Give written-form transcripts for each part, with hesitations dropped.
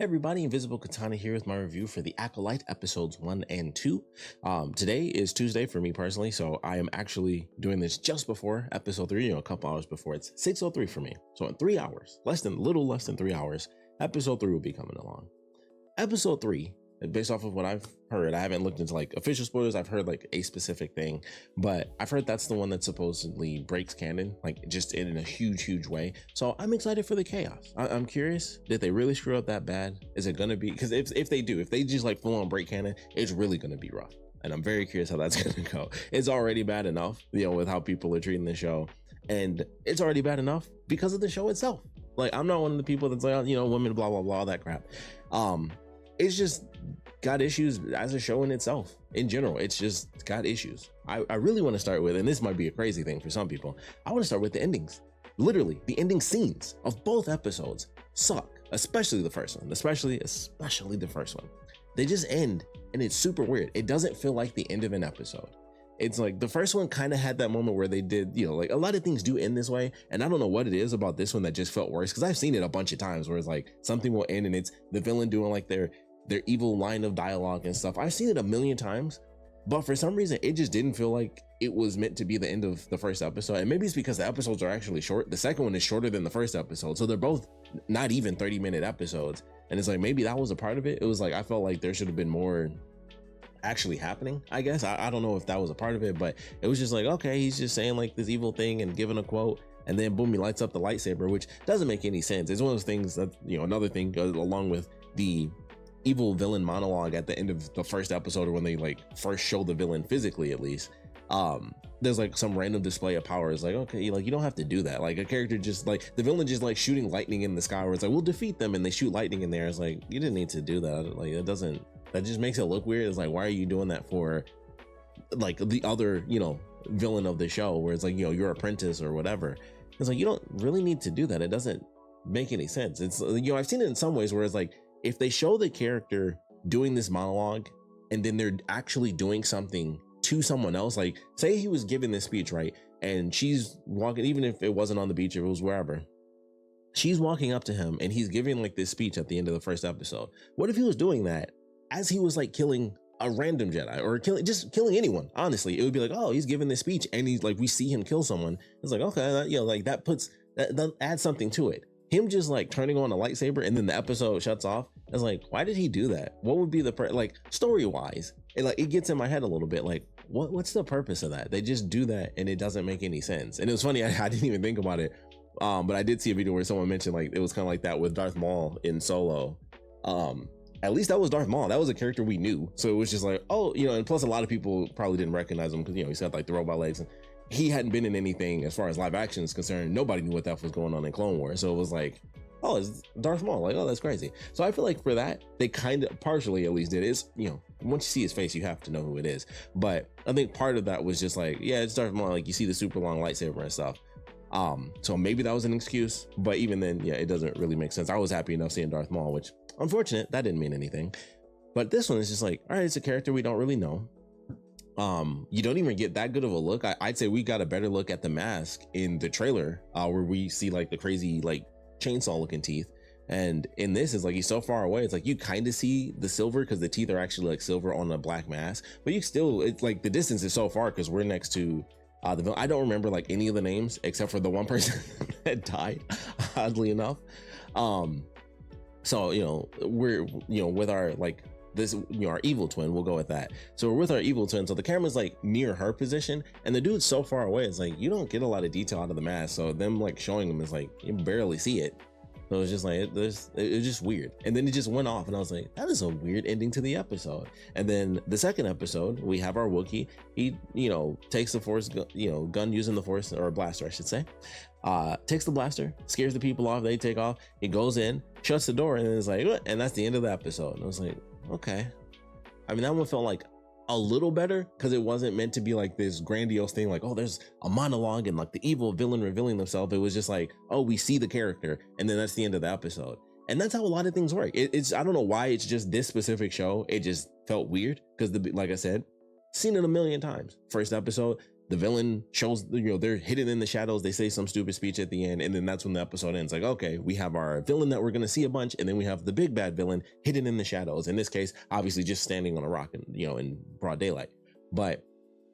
Hey everybody, Invisiblekatana here with my review for the Acolyte episodes 1 and 2. Today is Tuesday for me personally, so I am actually doing this just before episode 3, a couple hours before. It's 6:03 for me. So in 3 hours, little less than 3 hours, episode 3 will be coming along. Episode 3, based off of what I've heard, I haven't looked into like official spoilers. I've heard like a specific thing, but I've heard that's the one that supposedly breaks canon, like just in a huge way. So I'm excited for the chaos. I'm curious, did they really screw up that bad? Is it gonna be, because if they do, if they just like full on break canon, it's really gonna be rough. And I'm very curious how that's gonna go. It's already bad enough, with how people are treating the show, and it's already bad enough because of the show itself. Like, I'm not one of the people that's like, women, blah blah blah, all that crap. It's just got issues as a show in itself. In general, it's just got issues. I really want to start with, and this might be a crazy thing for some people, I want to start with the endings. Literally, the ending scenes of both episodes suck, especially the first one, especially the first one. They just end, and it's super weird. It doesn't feel like the end of an episode. It's like the first one kind of had that moment where they did, like a lot of things do end this way. And I don't know what it is about this one that just felt worse, because I've seen it a bunch of times where it's like something will end and it's the villain doing like their evil line of dialogue and stuff. I've seen it a million times, but for some reason it just didn't feel like it was meant to be the end of the first episode. And maybe it's because the episodes are actually short. The second one is shorter than the first episode, so they're both not even 30-minute episodes. And it's like, maybe that was a part of it. It was like, I felt like there should have been more actually happening, I guess. I don't know if that was a part of it, but it was just like, okay, he's just saying like this evil thing and giving a quote, and then boom, he lights up the lightsaber, which doesn't make any sense. It's one of those things that, another thing goes along with the evil villain monologue at the end of the first episode, or when they like first show the villain physically, at least. There's like some random display of power. It's like, okay, like you don't have to do that. Like a character just like the villain just like shooting lightning in the sky, where it's like, we'll defeat them, and they shoot lightning in there. It's like, you didn't need to do that. Like, that just makes it look weird. It's like, why are you doing that for like the other, villain of the show, where it's like, your apprentice or whatever? It's like, you don't really need to do that. It doesn't make any sense. It's, I've seen it in some ways where it's like, if they show the character doing this monologue and then they're actually doing something to someone else, like say he was giving this speech, right, and she's walking, even if it wasn't on the beach, if it was wherever, she's walking up to him and he's giving like this speech at the end of the first episode. What if he was doing that as he was like killing a random Jedi, or killing anyone? Honestly, it would be like, oh, he's giving this speech and he's like, we see him kill someone. It's like, okay, like that adds something to it. Him just like turning on a lightsaber and then the episode shuts off. It's like, why did he do that? What would be the like story wise? It gets in my head a little bit. Like, what's the purpose of that? They just do that and it doesn't make any sense. And it was funny, I didn't even think about it, but I did see a video where someone mentioned like it was kind of like that with Darth Maul in Solo. At least that was Darth Maul. That was a character we knew, so it was just like, oh, and plus a lot of people probably didn't recognize him because he's got like the robot legs, and he hadn't been in anything as far as live action is concerned. Nobody knew what that was going on in Clone Wars, so it was like, oh, it's Darth Maul. Like, oh, that's crazy. So I feel like for that, they kind of partially at least did. It's, once you see his face, you have to know who it is. But I think part of that was just like, yeah, it's Darth Maul. Like, you see the super long lightsaber and stuff. So maybe that was an excuse, but even then, yeah, it doesn't really make sense. I was happy enough seeing Darth Maul, which, unfortunate, that didn't mean anything. But this one is just like, all right, it's a character we don't really know. You don't even get that good of a look. I'd say we got a better look at the mask in the trailer, where we see like the crazy like chainsaw looking teeth, and in this is like, he's so far away, it's like you kind of see the silver because the teeth are actually like silver on a black mask, but you still, it's like the distance is so far because we're next to the villain. I don't remember like any of the names except for the one person that died, oddly enough. So we're with our like this, our evil twin, we'll go with that. So we're with our evil twin, so the camera's like near her position, and the dude's so far away, it's like you don't get a lot of detail out of the mask, so them like showing him is like you barely see it. So it's just like it was just weird. And then it just went off, and I was like, that is a weird ending to the episode. And then the second episode, we have our Wookiee. He takes the force gun using the force, or a blaster I should say, takes the blaster, scares the people off, they take off, he goes in, shuts the door, and then it's like, and that's the end of the episode. And I was like, okay. I mean, that one felt like a little better because it wasn't meant to be like this grandiose thing, like, oh, there's a monologue and like the evil villain revealing themselves. It was just like, oh, we see the character, and then that's the end of the episode. And that's how a lot of things work. It's I don't know why it's just this specific show, it just felt weird because like I said, seen it a million times. First episode, the villain shows, they're hidden in the shadows. They say some stupid speech at the end, and then that's when the episode ends. Like, okay, we have our villain that we're going to see a bunch, and then we have the big bad villain hidden in the shadows. In this case, obviously just standing on a rock and, in broad daylight. But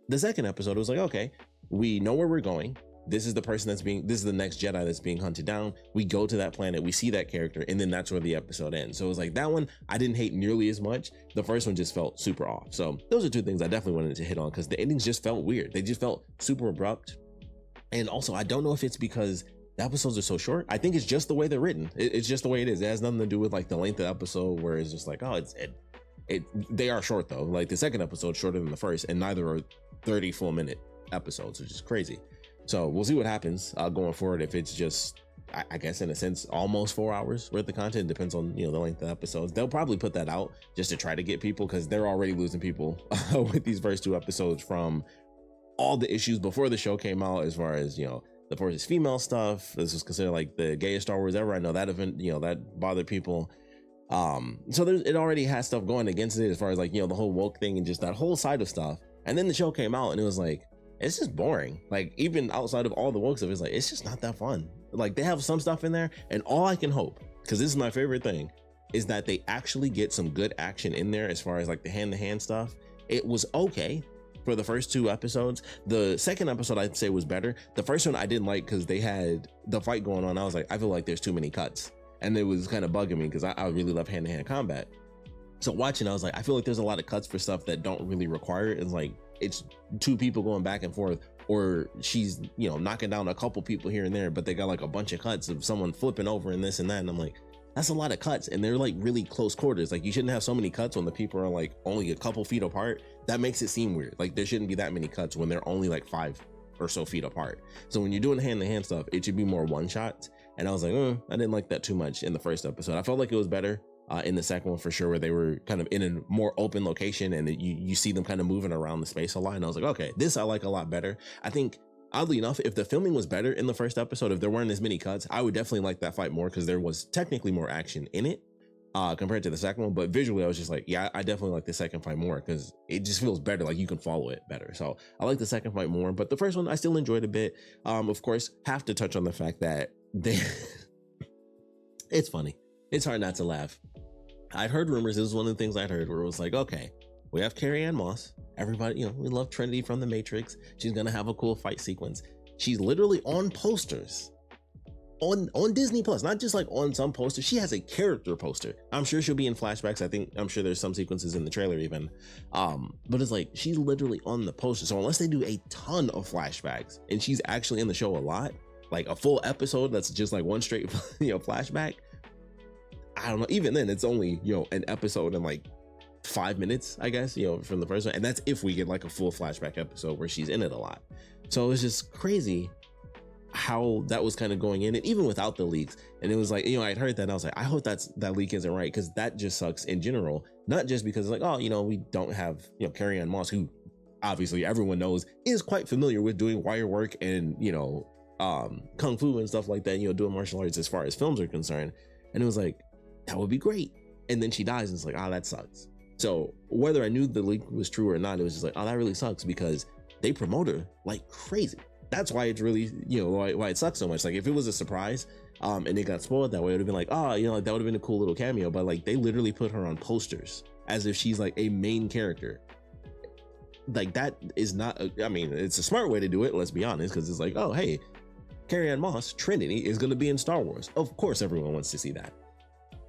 the second episode was like, okay, we know where we're going. This is the person this is the next Jedi that's being hunted down. We go to that planet, we see that character, and then that's where the episode ends. So it was like, that one I didn't hate nearly as much. The first one just felt super off. So those are two things I definitely wanted to hit on, because the endings just felt weird. They just felt super abrupt. And also, I don't know if it's because the episodes are so short. I think it's just the way they're written. It's just the way it is. It has nothing to do with like the length of the episode, where it's just like, oh, they are short though. Like the second episode's shorter than the first, and neither are 30 full minute episodes, which is crazy. So we'll see what happens going forward. If it's just, I guess in a sense, almost 4 hours worth of content, depends on, the length of the episodes. They'll probably put that out just to try to get people, because they're already losing people with these first 2 episodes from all the issues before the show came out, as far as, the first female stuff. This was considered like the gayest Star Wars ever. I know that event, that bothered people. So it already has stuff going against it, as far as like, the whole woke thing and just that whole side of stuff. And then the show came out and it was like, it's just boring. Like, even outside of all the woke stuff, it's like, it's just not that fun. Like, they have some stuff in there, and all I can hope, because this is my favorite thing, is that they actually get some good action in there, as far as like the hand-to-hand stuff. It was okay for the first 2 episodes. The second episode I'd say was better. The first one I didn't like, because they had the fight going on. I was like, I feel like there's too many cuts, and it was kind of bugging me, because I really love hand-to-hand combat. So watching, I was like, I feel like there's a lot of cuts for stuff that don't really require it. It's like, it's 2 people going back and forth, or she's, knocking down a couple people here and there, but they got like a bunch of cuts of someone flipping over and this and that. And I'm like, that's a lot of cuts, and they're like really close quarters. Like, you shouldn't have so many cuts when the people are like only a couple feet apart. That makes it seem weird. Like, there shouldn't be that many cuts when they're only like 5 or so feet apart. So when you're doing hand-to-hand stuff, it should be more one shots. And I was like, I didn't like that too much in the first episode. I felt like it was better in the second one for sure, where they were kind of in a more open location, and you see them kind of moving around the space a lot. And I was like, okay, this I like a lot better. I think, oddly enough, if the filming was better in the first episode, if there weren't as many cuts, I would definitely like that fight more, because there was technically more action in it compared to the second one. But visually, I was just like, yeah, I definitely like the second fight more, because it just feels better. Like, you can follow it better. So I like the second fight more, but the first one I still enjoyed a bit. Of course, have to touch on the fact that it's funny. It's hard not to laugh. I'd heard rumors. This was one of the things I'd heard, where it was like, okay, we have Carrie-Anne Moss. Everybody, we love Trinity from The Matrix. She's going to have a cool fight sequence. She's literally on posters on Disney Plus, not just like on some poster. She has a character poster. I'm sure she'll be in flashbacks. I'm sure there's some sequences in the trailer even. But it's like, she's literally on the poster. So unless they do a ton of flashbacks, and she's actually in the show a lot, like a full episode that's just like one straight, flashback, I don't know. Even then, it's only, an episode in like 5 minutes, I guess, from the first one. And that's if we get like a full flashback episode where she's in it a lot. So it's just crazy how that was kind of going in, and even without the leaks. And it was like, I'd heard that, and I was like, I hope that leak isn't right, because that just sucks in general. Not just because it's like, oh, we don't have, Carrie-Anne Moss, who obviously everyone knows is quite familiar with doing wire work and, kung fu and stuff like that, doing martial arts as far as films are concerned. And it was like, that would be great. And then she dies, and it's like, that sucks. So whether I knew the leak was true or not, it was just like, that really sucks, because they promote her like crazy. That's why it's really, why it sucks so much. Like, if it was a surprise and it got spoiled that way, it would have been like, like, that would have been a cool little cameo. But like, they literally put her on posters as if she's like a main character. Like, that is not, it's a smart way to do it, let's be honest, because it's like, oh, hey, Carrie-Anne Moss, Trinity, is going to be in Star Wars. Of course, everyone wants to see that.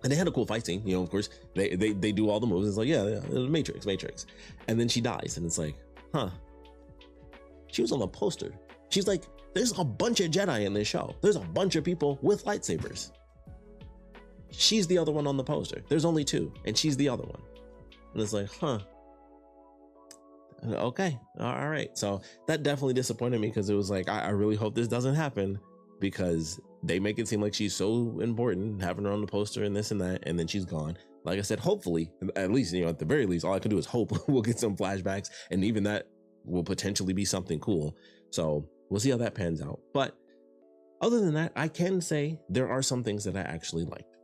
And they had a cool fight scene, of course, they do all the moves. It's like, yeah, it was Matrix. And then she dies, and it's like, she was on the poster. She's like, there's a bunch of Jedi in this show. There's a bunch of people with lightsabers. She's the other one on the poster. There's only 2, and she's the other one. And it's like, okay, all right. So that definitely disappointed me, because it was like, I really hope this doesn't happen, because they make it seem like she's so important, having her on the poster and this and that, and then she's gone. Like I said, hopefully, at least, at the very least, all I can do is hope we'll get some flashbacks, and even that will potentially be something cool. So we'll see how that pans out. But other than that, I can say there are some things that I actually liked.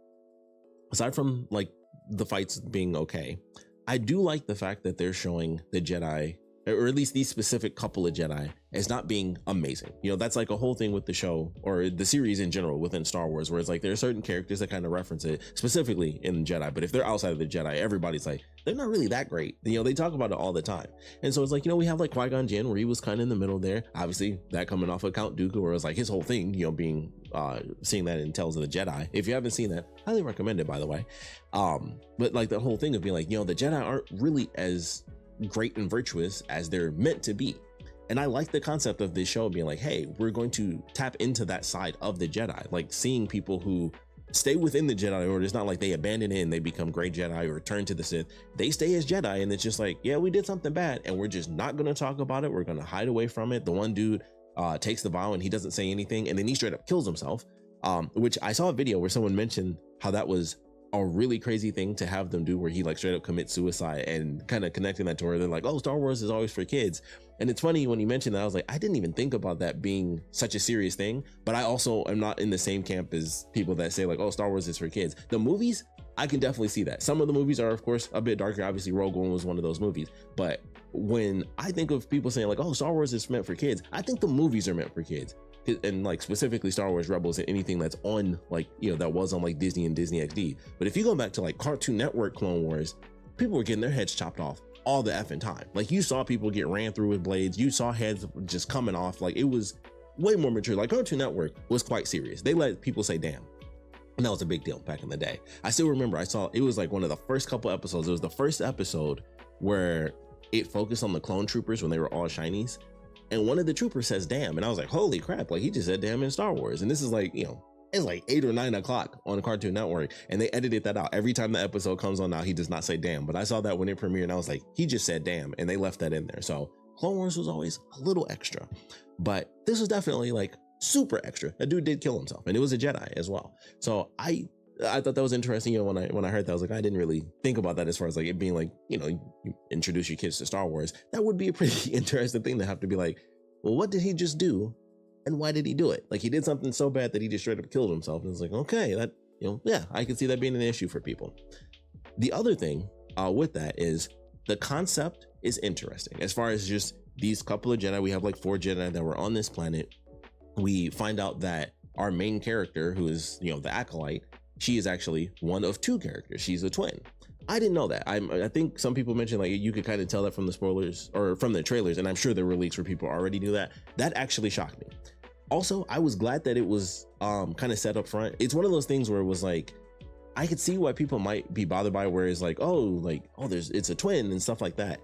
Aside from like the fights being okay, I do like the fact that they're showing the Jedi or at least these specific couple of Jedi, as not being amazing. You know, that's like a whole thing with the show or the series in general within Star Wars, where it's like there are certain characters that kind of reference it specifically in Jedi, but if they're outside of the Jedi, everybody's like, they're not really that great. You know, they talk about it all the time. And so it's like, you know, we have like Qui-Gon Jinn, where he was kind of in the middle there. Obviously, that coming off of Count Dooku, where it was like his whole thing, you know, being seeing that in Tales of the Jedi. If you haven't seen that, highly recommend it, by the way. But like the whole thing of being like, you know, the Jedi aren't really as great and virtuous as they're meant to be. And I like the concept of this show being like, hey, we're going to tap into that side of the Jedi, like seeing people who stay within the Jedi Order. It's not like they abandon it and they become great Jedi or turn to the Sith. They stay as Jedi, and it's just like, yeah, we did something bad and we're just not going to talk about it. We're going to hide away from it. The one dude takes the vow and he doesn't say anything, and then he straight up kills himself, which I saw a video where someone mentioned how that was a really crazy thing to have them do, where he like straight up commits suicide, and kind of connecting that to where they're like, oh, Star Wars is always for kids. And it's funny when you mentioned that, I was like, I didn't even think about that being such a serious thing. But I also am not in the same camp as people that say like, oh, Star Wars is for kids. The movies, I can definitely see that. Some of the movies are, of course, a bit darker. Obviously, Rogue One was one of those movies. But when I think of people saying like, oh, Star Wars is meant for kids, I think the movies are meant for kids. And like specifically Star Wars Rebels and anything that's on, like, you know, that was on like Disney and Disney XD. But if you go back to like Cartoon Network Clone Wars, people were getting their heads chopped off all the effing time. Like, you saw people get ran through with blades, you saw heads just coming off. Like, it was way more mature. Like, Cartoon Network was quite serious. They let people say damn, and that was a big deal back in the day. I still remember, I saw, it was like one of the first couple episodes. It was the first episode where it focused on the clone troopers when they were all shinies. And one of the troopers says damn, and I was like, holy crap, like he just said damn in Star Wars. And this is like, you know, it's like 8 or 9 o'clock on Cartoon Network, and they edited that out. Every time the episode comes on now, he does not say damn. But I saw that when it premiered, and I was like, he just said damn, and they left that in there. So Clone Wars was always a little extra, but this was definitely like super extra. That dude did kill himself, and it was a Jedi as well. So I thought that was interesting. You know, when I heard that, I was like, I didn't really think about that as far as like it being like, you know, you introduce your kids to Star Wars. That would be a pretty interesting thing to have to be like, well, what did he just do? And why did he do it? Like, he did something so bad that he just straight up killed himself. And it's like, okay, that, you know, yeah, I can see that being an issue for people. The other thing with that is the concept is interesting. As far as just these couple of Jedi, we have like 4 Jedi that were on this planet. We find out that our main character, who is, you know, the Acolyte, she is actually one of 2 characters. She's a twin. I didn't know that. I think some people mentioned like you could kind of tell that from the spoilers or from the trailers, and I'm sure there were leaks where people already knew that. That actually shocked me. Also, I was glad that it was kind of set up front. It's one of those things where it was like, I could see why people might be bothered by, where it's like, oh, it's a twin and stuff like that.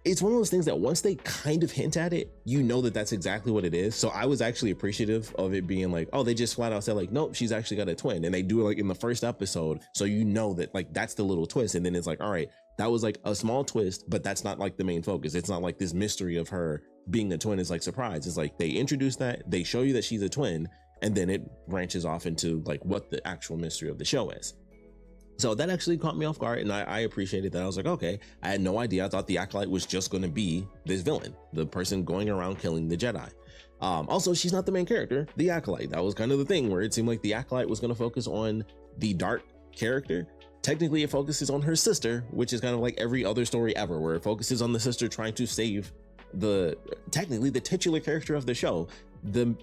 It's one of those things that once they kind of hint at it, you know that that's exactly what it is. So I was actually appreciative of it being like, oh, they just flat out said like, nope, she's actually got a twin. And they do it like in the first episode. So you know that like, that's the little twist. And then it's like, all right, that was like a small twist, but that's not like the main focus. It's not like this mystery of her being a twin is like surprise. It's like they introduce that, they show you that she's a twin, and then it branches off into like what the actual mystery of the show is. So that actually caught me off guard, and I appreciated that. I was like, okay, I had no idea. I thought the Acolyte was just going to be this villain, the person going around killing the Jedi. Also, she's not the main character, the Acolyte. That was kind of the thing where it seemed like the Acolyte was going to focus on the dark character. Technically, it focuses on her sister, which is kind of like every other story ever, where it focuses on the sister trying to save technically the titular character of the show.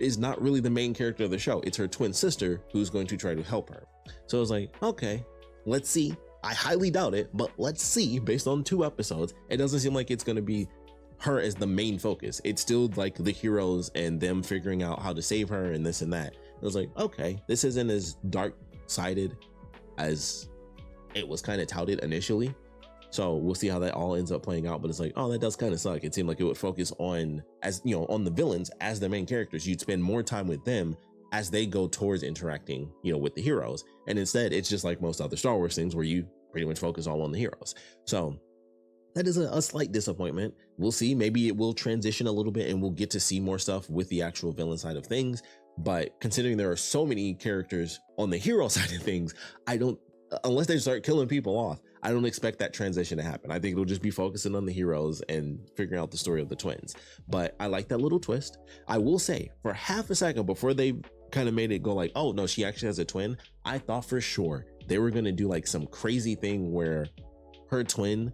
Is not really the main character of the show. It's her twin sister who's going to try to help her. So I was like, okay, let's see. I highly doubt it, but let's see. Based on 2 episodes, it doesn't seem like it's going to be her as the main focus. It's still like the heroes and them figuring out how to save her and this and that. I was like, okay, this isn't as dark-sided as it was kind of touted initially. So we'll see how that all ends up playing out. But it's like, oh, that does kind of suck. It seemed like it would focus on, as you know, on the villains as their main characters. You'd spend more time with them as they go towards interacting, you know, with the heroes. And instead, it's just like most other Star Wars things where you pretty much focus all on the heroes. So that is a slight disappointment. We'll see. Maybe it will transition a little bit and we'll get to see more stuff with the actual villain side of things. But considering there are so many characters on the hero side of things, unless they start killing people off, I don't expect that transition to happen. I think it'll just be focusing on the heroes and figuring out the story of the twins. But I like that little twist. I will say, for half a second before they kind of made it go like, oh no, she actually has a twin, I thought for sure they were going to do like some crazy thing where her twin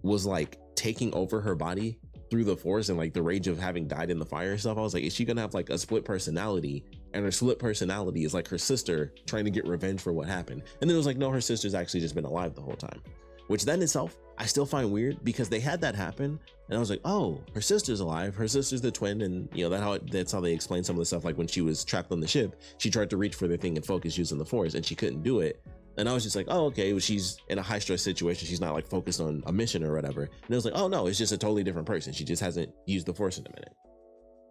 was like taking over her body through the force and like the rage of having died in the fire and stuff. I was like, is she gonna have like a split personality, and her split personality is like her sister trying to get revenge for what happened? And then it was like, no, her sister's actually just been alive the whole time, which then itself I still find weird, because they had that happen and I was like, oh, her sister's alive, her sister's the twin. And you know, that's how they explain some of the stuff. Like when she was trapped on the ship, she tried to reach for the thing and focus using the force and she couldn't do it. And I was just like, oh, okay, well, she's in a high stress situation, she's not like focused on a mission or whatever. And it was like, oh no, it's just a totally different person, she just hasn't used the force in a minute.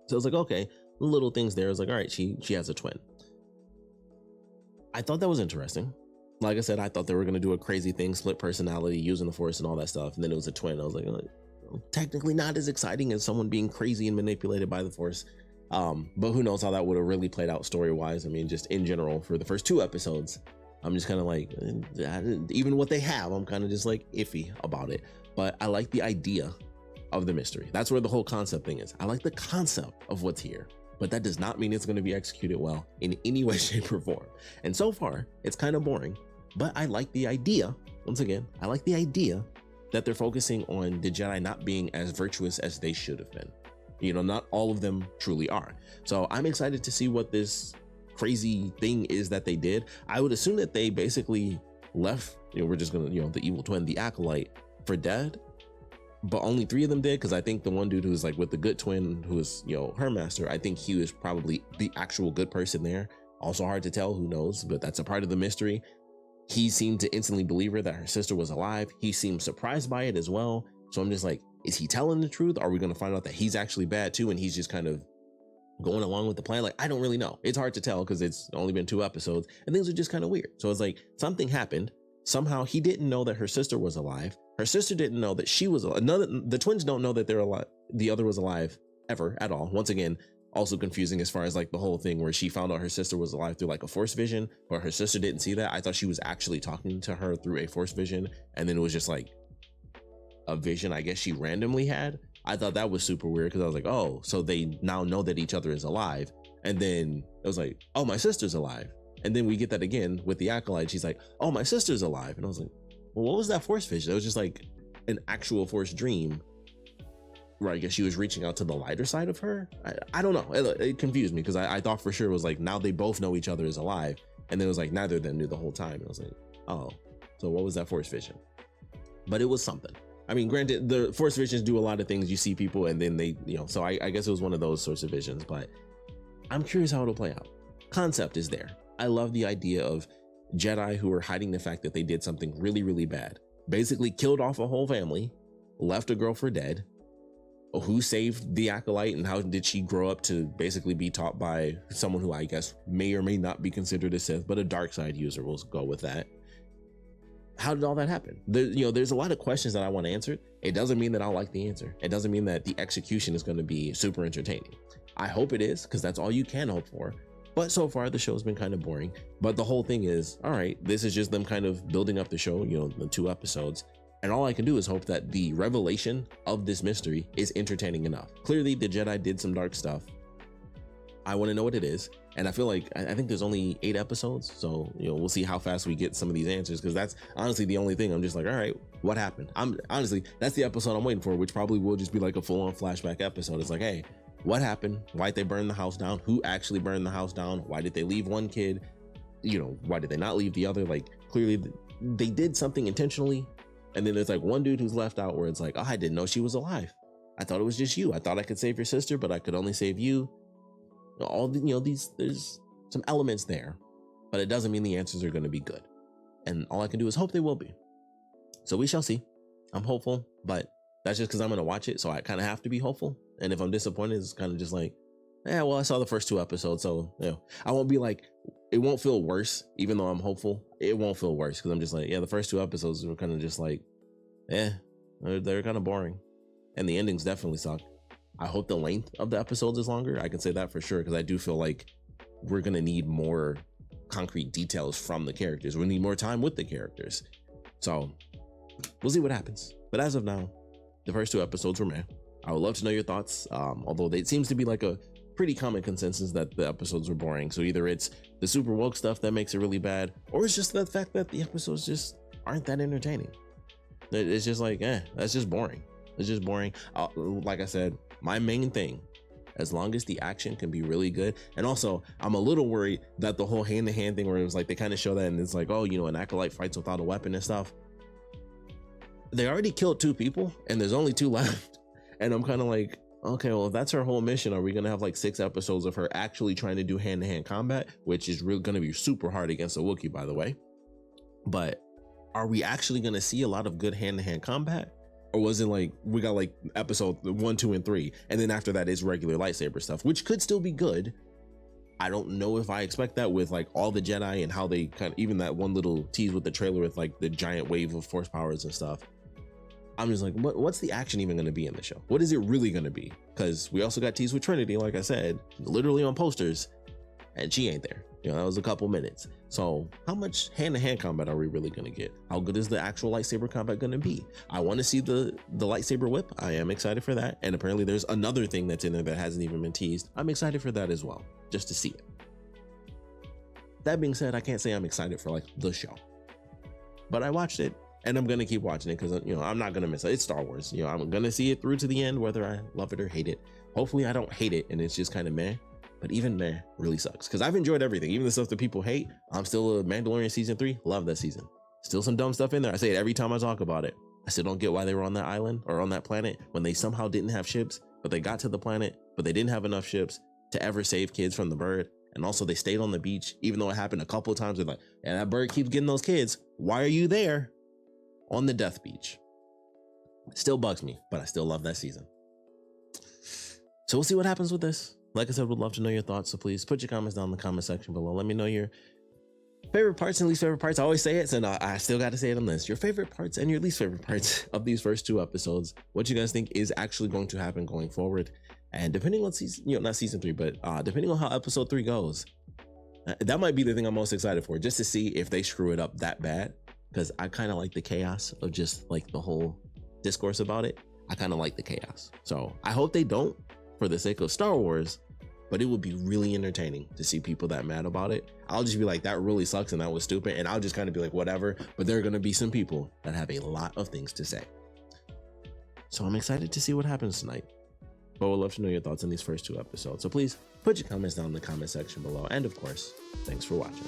So I was like, okay, little things there. I was like, all right, she has a twin. I thought that was interesting. Like I said, I thought they were going to do a crazy thing, split personality, using the force and all that stuff. And then it was a twin. I was like, technically not as exciting as someone being crazy and manipulated by the force. But who knows how that would have really played out story wise. I mean, just in general, for the first 2 episodes, I'm just kind of like, even what they have, I'm kind of just like iffy about it. But I like the idea of the mystery. That's where the whole concept thing is. I like the concept of what's here, but that does not mean it's going to be executed well in any way, shape, or form. And so far, it's kind of boring, but I like the idea. Once again, I like the idea that they're focusing on the Jedi not being as virtuous as they should have been. You know, not all of them truly are. So I'm excited to see what this crazy thing is that they did. I would assume that they basically left, you know, we're just gonna, you know, the evil twin, the Acolyte, for dead, but only 3 of them did. Because I think the one dude who's like with the good twin, who is, you know, her master, I think he was probably the actual good person there. Also hard to tell, who knows, but that's a part of the mystery. He seemed to instantly believe her that her sister was alive. He seemed surprised by it as well. So I'm just like, is he telling the truth? Are we going to find out that he's actually bad too, and he's just kind of going along with the plan? Like, I don't really know. It's hard to tell because it's only been 2 episodes and things are just kind of weird. So it's like something happened. Somehow he didn't know that her sister was alive. Her sister didn't know that she was alive. The twins don't know that they're alive. The other was alive ever at all. Once again, also confusing as far as like the whole thing where she found out her sister was alive through like a force vision, but her sister didn't see that. I thought she was actually talking to her through a force vision, and then it was just like a vision I guess she randomly had. I thought that was super weird because I was like, oh, so they now know that each other is alive. And then it was like, oh, my sister's alive. And then we get that again with the Acolyte. She's like, oh, my sister's alive. And I was like, well, what was that force vision? It was just like an actual force dream, where I guess she was reaching out to the lighter side of her. I don't know. It confused me because I thought for sure it was like, now they both know each other is alive. And then it was like, neither of them knew the whole time. I was like, oh, so what was that force vision? But it was something. I mean, granted, the force visions do a lot of things. You see people and then they, you know, so I guess it was one of those sorts of visions, but I'm curious how it'll play out. Concept is there. I love the idea of Jedi who are hiding the fact that they did something really, really bad. Basically killed off a whole family, left a girl for dead. Who saved the Acolyte and how did she grow up to basically be taught by someone who I guess may or may not be considered a Sith, but a dark side user, we'll go with that. How did all that happen? There's a lot of questions that I want answered. It doesn't mean that I'll like the answer. It doesn't mean that the execution is going to be super entertaining. I hope it is, because that's all you can hope for. But so far the show's been kind of boring. But the whole thing is, all right, this is just them kind of building up the show, you know, the 2 episodes. And all I can do is hope that the revelation of this mystery is entertaining enough. Clearly the Jedi did some dark stuff. I want to know what it is. And I feel like, I think there's only 8 episodes. So, you know, we'll see how fast we get some of these answers, because that's honestly the only thing I'm just like, all right, what happened? Honestly, that's the episode I'm waiting for, which probably will just be like a full-on flashback episode. It's like, hey, what happened? Why'd they burn the house down? Who actually burned the house down? Why did they leave one kid? You know, why did they not leave the other? Like, clearly they did something intentionally. And then there's like one dude who's left out where it's like, oh, I didn't know she was alive. I thought it was just you. I thought I could save your sister, but I could only save you. All the, you know, there's some elements there, but it doesn't mean the answers are going to be good. And all I can do is hope they will be. So we shall see. I'm hopeful, but that's just because I'm going to watch it. So I kind of have to be hopeful. And if I'm disappointed, it's kind of just like, yeah, well, I saw the first 2 episodes. So, you know, I won't be like, it won't feel worse, even though I'm hopeful. It won't feel worse because I'm just like, yeah, the first 2 episodes were kind of just like, they're kind of boring. And the endings definitely suck. I hope the length of the episodes is longer. I can say that for sure, because I do feel like we're going to need more concrete details from the characters. We need more time with the characters. So we'll see what happens. But as of now, the first 2 episodes were meh. I would love to know your thoughts, although it seems to be like a pretty common consensus that the episodes were boring. So either it's the super woke stuff that makes it really bad, or it's just the fact that the episodes just aren't that entertaining. It's just like, that's just boring. It's just boring. Like I said, my main thing, as long as the action can be really good. And also, I'm a little worried that the whole hand-to-hand thing where it was like, they kind of show that and it's like, oh, you know, an acolyte fights without a weapon and stuff. They already killed 2 people and there's only 2 left. And I'm kind of like, okay, well, if that's her whole mission, are we going to have like 6 episodes of her actually trying to do hand-to-hand combat, which is really going to be super hard against a Wookiee, by the way. But are we actually going to see a lot of good hand-to-hand combat? Or was it like, we got like episode 1, 2, and 3, and then after that is regular lightsaber stuff, which could still be good. I don't know if I expect that with like all the Jedi and how they kind of, even that one little tease with the trailer with like the giant wave of force powers and stuff. I'm just like, what's the action even going to be in the show? What is it really going to be? Because we also got teased with Trinity, like I said, literally on posters, and she ain't there. You know, that was a couple minutes. So how much hand-to-hand combat are we really going to get? How good is the actual lightsaber combat going to be? I want to see the lightsaber whip. I am excited for that. And apparently there's another thing that's in there that hasn't even been teased. I'm excited for that as well, just to see it. That being said, I can't say I'm excited for like the show, but I watched it and I'm going to keep watching it because, you know, I'm not going to miss it. It's Star Wars. You know, I'm going to see it through to the end, whether I love it or hate it. Hopefully I don't hate it and it's just kind of meh. But even meh really sucks because I've enjoyed everything, even the stuff that people hate. I'm still a Mandalorian season 3. Love that season. Still some dumb stuff in there. I say it every time I talk about it. I still don't get why they were on that island or on that planet when they somehow didn't have ships, but they got to the planet, but they didn't have enough ships to ever save kids from the bird. And also they stayed on the beach, even though it happened a couple of times. They're like, yeah, that bird keeps getting those kids. Why are you there on the death beach? It still bugs me, but I still love that season. So we'll see what happens with this. Like I said, would love to know your thoughts. So please put your comments down in the comment section below. Let me know your favorite parts and least favorite parts. I always say it, so I still got to say it on this. Your favorite parts and your least favorite parts of these first 2 episodes. What you guys think is actually going to happen going forward. And depending on season, you know, not season 3, but depending on how episode 3 goes, that might be the thing I'm most excited for, just to see if they screw it up that bad. Because I kind of like the chaos of just like the whole discourse about it. I kind of like the chaos. So I hope they don't, for the sake of Star Wars. But it would be really entertaining to see people that mad about it. I'll just be like, that really sucks and that was stupid. And I'll just kind of be like, whatever. But there are going to be some people that have a lot of things to say. So I'm excited to see what happens tonight. But we'd love to know your thoughts on these first 2 episodes. So please put your comments down in the comment section below. And of course, thanks for watching.